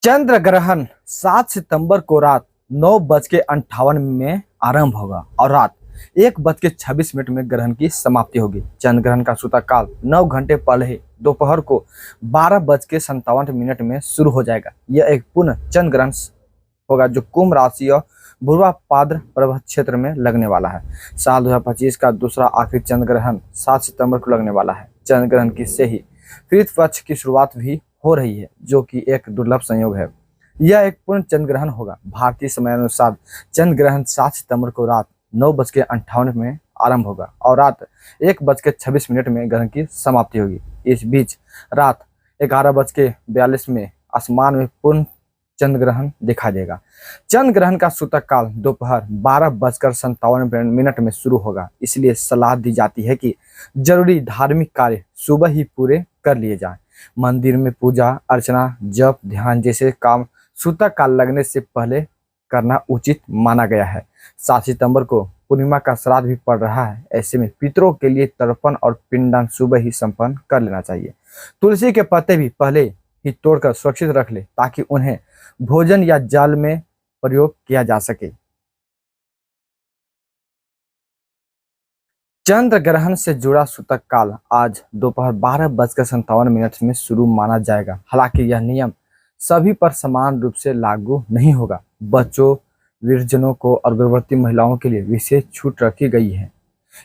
चंद्र ग्रहण 7 सितंबर को रात 9:58 में आरंभ होगा और रात 1:26 में ग्रहण की समाप्ति होगी। चंद्र ग्रहण का सूतक काल 9 घंटे पहले ही दोपहर को 12:57 में शुरू हो जाएगा। यह एक पूर्ण चंद्र ग्रहण होगा जो कुंभ राशि और पूर्वापाद्र प्रभाव क्षेत्र में लगने वाला है। साल 2025 का दूसरा आखिरी चंद्र ग्रहण 7 सितंबर को लगने वाला है। चंद्र ग्रहण की से ही कृत पक्ष की शुरुआत भी हो रही है, जो कि एक दुर्लभ संयोग है। यह एक पूर्ण चंद्र ग्रहण होगा। भारतीय समय अनुसार चंद्र ग्रहण 7 सितंबर को रात 9:58 में आरंभ होगा और रात 1:26 में ग्रहण की समाप्ति होगी। इस बीच रात 11:42 में आसमान में पूर्ण चंद्र ग्रहण दिखाई देगा। चंद्र ग्रहण का सूतक काल दोपहर 12:57 में शुरू होगा, इसलिए सलाह दी जाती है कि जरूरी धार्मिक कार्य सुबह ही पूरे कर लिए जाएं। मंदिर में पूजा अर्चना, जप, ध्यान जैसे काम सूतक काल लगने से पहले करना उचित माना गया है। 7 सितंबर को पूर्णिमा का श्राद्ध भी पड़ रहा है। ऐसे में पितरों के लिए तर्पण और पिंडदान सुबह ही संपन्न कर लेना चाहिए। तुलसी के पत्ते भी पहले ही तोड़कर सुरक्षित रख ले ताकि उन्हें भोजन या जल में प्रयोग किया जा सके। चंद्र ग्रहण से जुड़ा सूतक काल आज दोपहर 12:57 में शुरू माना जाएगा। हालांकि यह नियम सभी पर समान रूप से लागू नहीं होगा। बच्चों, वृद्धजनों को और गर्भवती महिलाओं के लिए विशेष छूट रखी गई है।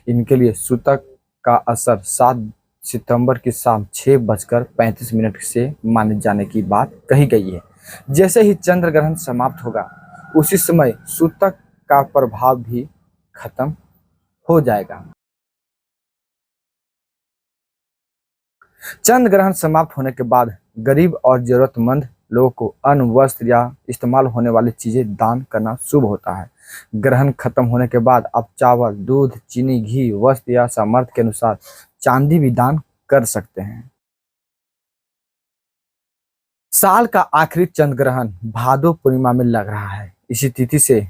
इनके लिए सूतक का असर 7 सितंबर की शाम 6:35 से माने जाने की बात कही गई है। जैसे ही चंद्र ग्रहण समाप्त होगा उसी समय सूतक का प्रभाव भी खत्म हो जाएगा। चंद्र ग्रहण समाप्त होने के बाद गरीब और जरूरतमंद लोगों को अन्न, वस्त्र या इस्तेमाल होने वाली चीजें दान करना शुभ होता है। ग्रहण खत्म होने के बाद आप चावल, दूध, चीनी, घी, वस्त्र या सामर्थ्य के अनुसार चांदी भी दान कर सकते हैं। साल का आखिरी चंद्र ग्रहण भादो पूर्णिमा में लग रहा है। इसी तिथि से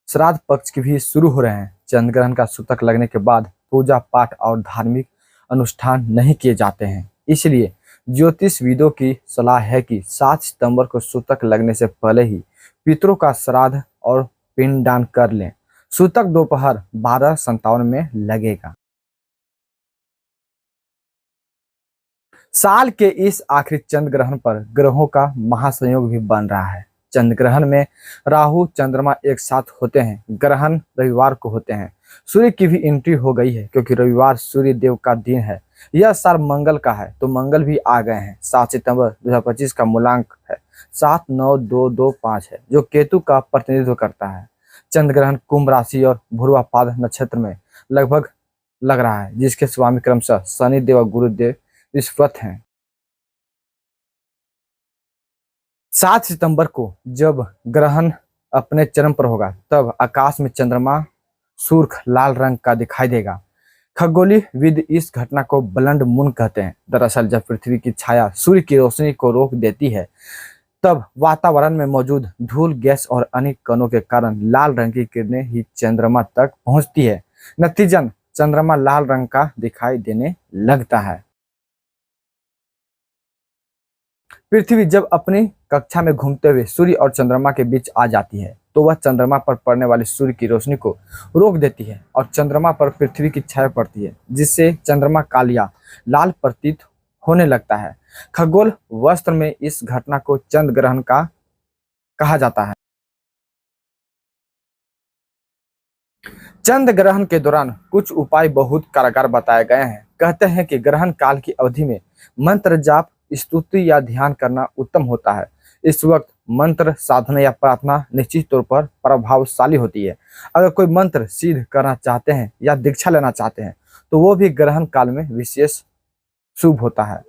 श्राद्ध पक्ष की भी शुरू हो रहे हैं। चंद्र ग्रहण का सूतक लगने के बाद पूजा पाठ और धार्मिक अनुष्ठान नहीं किए जाते हैं। इसलिए ज्योतिषविदों की सलाह है कि 7 सितंबर को सूतक लगने से पहले ही पितरों का श्राद्ध और पिंडदान कर लें। सूतक दोपहर 12:57 में लगेगा। साल के इस आखिरी चंद्र ग्रहण पर ग्रहों का महासंयोग भी बन रहा है। चंद्र ग्रहण में राहु चंद्रमा एक साथ होते हैं। ग्रहण रविवार को होते हैं। सूर्य की भी एंट्री हो गई है क्योंकि रविवार सूर्य देव का दिन है। यह साल मंगल का है तो मंगल भी आ गए हैं। 7 सितंबर 2025 का मूलांक है 79225 है जो केतु का प्रतिनिधित्व करता है। चंद्र ग्रहण कुंभ राशि और भूर्वापाद नक्षत्र में लगभग लग रहा है, जिसके स्वामी क्रमशः शनि देव और गुरुदेव विश्वत हैं। 7 सितंबर को जब ग्रहण अपने चरम पर होगा तब आकाश में चंद्रमा सुर्ख लाल रंग का दिखाई देगा। खगोलीय विद इस घटना को ब्लड मून कहते हैं। दरअसल जब पृथ्वी की छाया सूर्य की रोशनी को रोक देती है तब वातावरण में मौजूद धूल, गैस और अन्य कणों के कारण लाल रंग की किरणें ही चंद्रमा तक पहुंचती है। नतीजन चंद्रमा लाल रंग का दिखाई देने लगता है। पृथ्वी जब अपनी कक्षा में घूमते हुए सूर्य और चंद्रमा के बीच आ जाती है तो वह चंद्रमा पर पड़ने वाली सूर्य की रोशनी को रोक देती है और चंद्रमा पर पृथ्वी की छाया पड़ती है, जिससे चंद्रमा कालिया लाल प्रतीत होने लगता है। खगोल वस्त्र में इस घटना को चंद्र ग्रहण का कहा जाता है। चंद्र ग्रहण के दौरान कुछ उपाय बहुत कारगर बताए गए हैं। कहते हैं कि ग्रहण काल की अवधि में मंत्र जाप, स्तुति या ध्यान करना उत्तम होता है। इस वक्त मंत्र साधना या प्रार्थना निश्चित तौर पर प्रभावशाली होती है। अगर कोई मंत्र सिद्ध करना चाहते हैं या दीक्षा लेना चाहते हैं तो वो भी ग्रहण काल में विशेष शुभ होता है।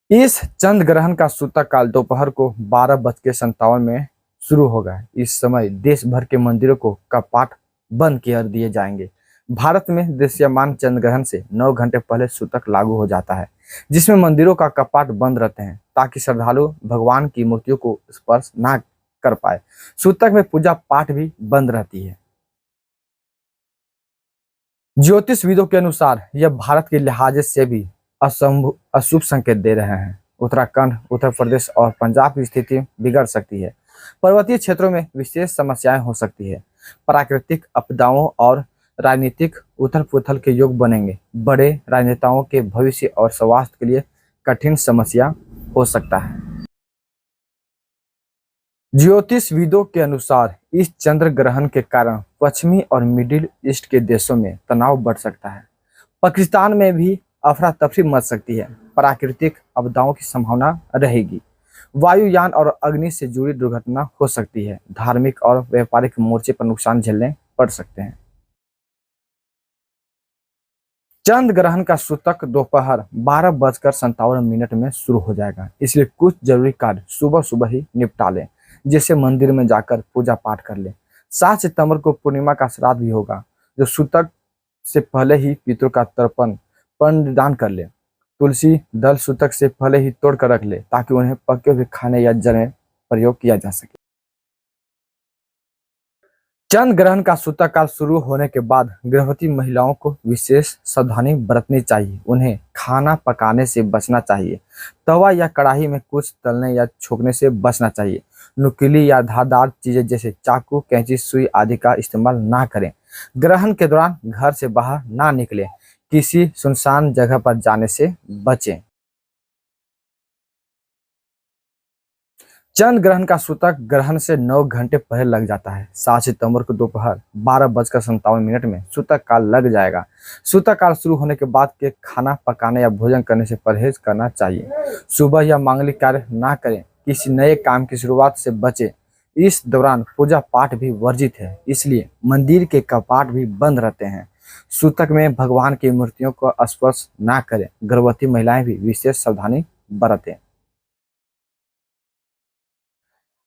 इस चंद्र ग्रहण का सूतक काल दोपहर को 12:57 में शुरू होगा। इस समय देश भर के मंदिरों को कपाट बंद कर दिए जाएंगे। भारत में दृश्यमान चंद्र ग्रहण से 9 घंटे पहले सूतक लागू हो जाता है, जिसमें मंदिरों का कपाट बंद रहते हैं ताकि श्रद्धालु भगवान की मूर्तियों को स्पर्श ना कर पाए। सूतक में पूजा पाठ भी बंद रहती है। ज्योतिषविदों के अनुसार यह भारत के लिहाज से भी अशुभ संकेत दे रहे हैं। उत्तराखंड, उत्तर प्रदेश और पंजाब की स्थिति बिगड़ सकती है। पर्वतीय क्षेत्रों में विशेष समस्याएं हो सकती है। प्राकृतिक आपदाओं और राजनीतिक उथल पुथल के योग बनेंगे। बड़े राजनेताओं के भविष्य और स्वास्थ्य के लिए कठिन समस्या हो सकता है। ज्योतिषविदों के अनुसार इस चंद्र ग्रहण के कारण पश्चिमी और मिडिल ईस्ट के देशों में तनाव बढ़ सकता है। पाकिस्तान में भी अफरा तफरी मच सकती है। प्राकृतिक आपदाओं की संभावना रहेगी। वायुयान और अग्नि से जुड़ी दुर्घटना हो सकती है। धार्मिक और व्यापारिक मोर्चे पर नुकसान झेलने पड़ सकते हैं। चंद्र ग्रहण का सूतक दोपहर 12:57 में शुरू हो जाएगा, इसलिए कुछ जरूरी कार्य सुबह सुबह ही निपटा लें, जैसे मंदिर में जाकर पूजा पाठ कर लें। 7 सितंबर को पूर्णिमा का श्राद्ध भी होगा, जो सूतक से पहले ही पितरों का तर्पण पिंडदान कर ले। तुलसी दल सूतक से पहले ही तोड़ कर रख ले, ताकि उन्हें पके हुए खाने या जल में प्रयोग किया जा सके। चंद्र ग्रहण का सूतक काल शुरू होने के बाद गर्भवती महिलाओं को विशेष सावधानी बरतनी चाहिए। उन्हें खाना पकाने से बचना चाहिए। तवा या कढ़ाई में कुछ तलने या छोंकने से बचना चाहिए। नुकीली या धारदार चीजें जैसे चाकू, कैंची, सुई आदि का इस्तेमाल ना करें। ग्रहण के दौरान घर से बाहर ना निकलें। किसी सुनसान जगह पर जाने से बचें। चंद्र ग्रहण का सूतक ग्रहण से 9 घंटे पहले लग जाता है। 7 सितंबर को दोपहर 12:57 में सूतक काल लग जाएगा। सूतक काल शुरू होने के बाद के खाना पकाने या भोजन करने से परहेज करना चाहिए। सुबह या मांगलिक कार्य ना करें। किसी नए काम की शुरुआत से बचें। इस दौरान पूजा पाठ भी वर्जित है, इसलिए मंदिर के कपाट भी बंद रहते हैं। सूतक में भगवान की मूर्तियों को स्पर्श ना करें। गर्भवती महिलाएं भी विशेष सावधानी बरतें।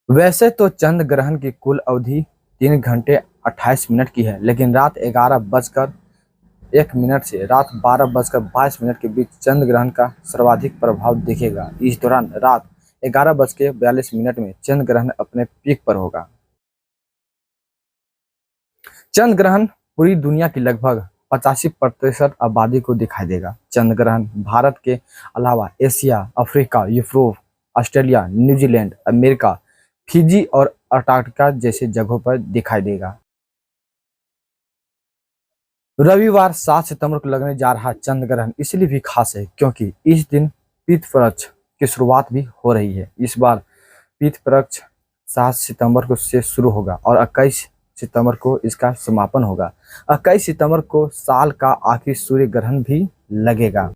वैसे तो चंद्र ग्रहण की कुल अवधि 3 घंटे 28 मिनट की है, लेकिन रात 11:01 से रात 12:22 के बीच चंद्र ग्रहण का सर्वाधिक प्रभाव दिखेगा। इस दौरान रात 11:42 में चंद्र ग्रहण अपने पीक पर होगा। चंद्र ग्रहण पूरी दुनिया की लगभग 85% आबादी को दिखाई देगा। चंद्र ग्रहण भारत के अलावा Asia, Africa, Europe, Australia, New Zealand, America, Fiji और अंटार्कटिका जैसे जगहों पर दिखाई देगा। रविवार 7 सितंबर को लगने जा रहा चंद्र ग्रहण इसलिए भी खास है क्योंकि इस दिन पितृपक्ष की शुरुआत भी हो रही है। इस बार पितृपक्ष 7 सितंबर को से शुरू होगा और 21 सितंबर को इसका समापन होगा। 21 सितंबर को साल का आखिरी सूर्य ग्रहण भी लगेगा।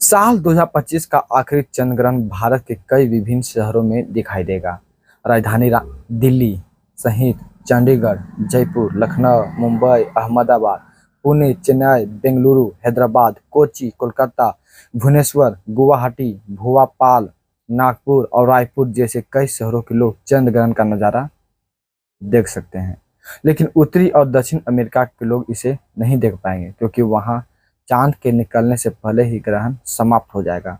साल 2025 का आखिरी चंद्र ग्रहण भारत के कई विभिन्न शहरों में दिखाई देगा। राजधानी दिल्ली सहित चंडीगढ़, जयपुर, लखनऊ, मुंबई, अहमदाबाद, पुणे, चेन्नई, बेंगलुरु, हैदराबाद, कोच्चि, कोलकाता, भुवनेश्वर, गुवाहाटी, भोपाल, नागपुर और रायपुर जैसे कई शहरों के लोग चंद्र ग्रहण का नज़ारा देख सकते हैं। लेकिन उत्तरी और दक्षिण अमेरिका के लोग इसे नहीं देख पाएंगे क्योंकि वहां चांद के निकलने से पहले ही ग्रहण समाप्त हो जाएगा।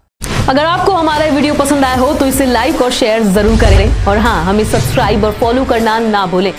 अगर आपको हमारा वीडियो पसंद आया हो तो इसे लाइक और शेयर जरूर करें और हाँ, हमें सब्सक्राइब और फॉलो करना ना भूलें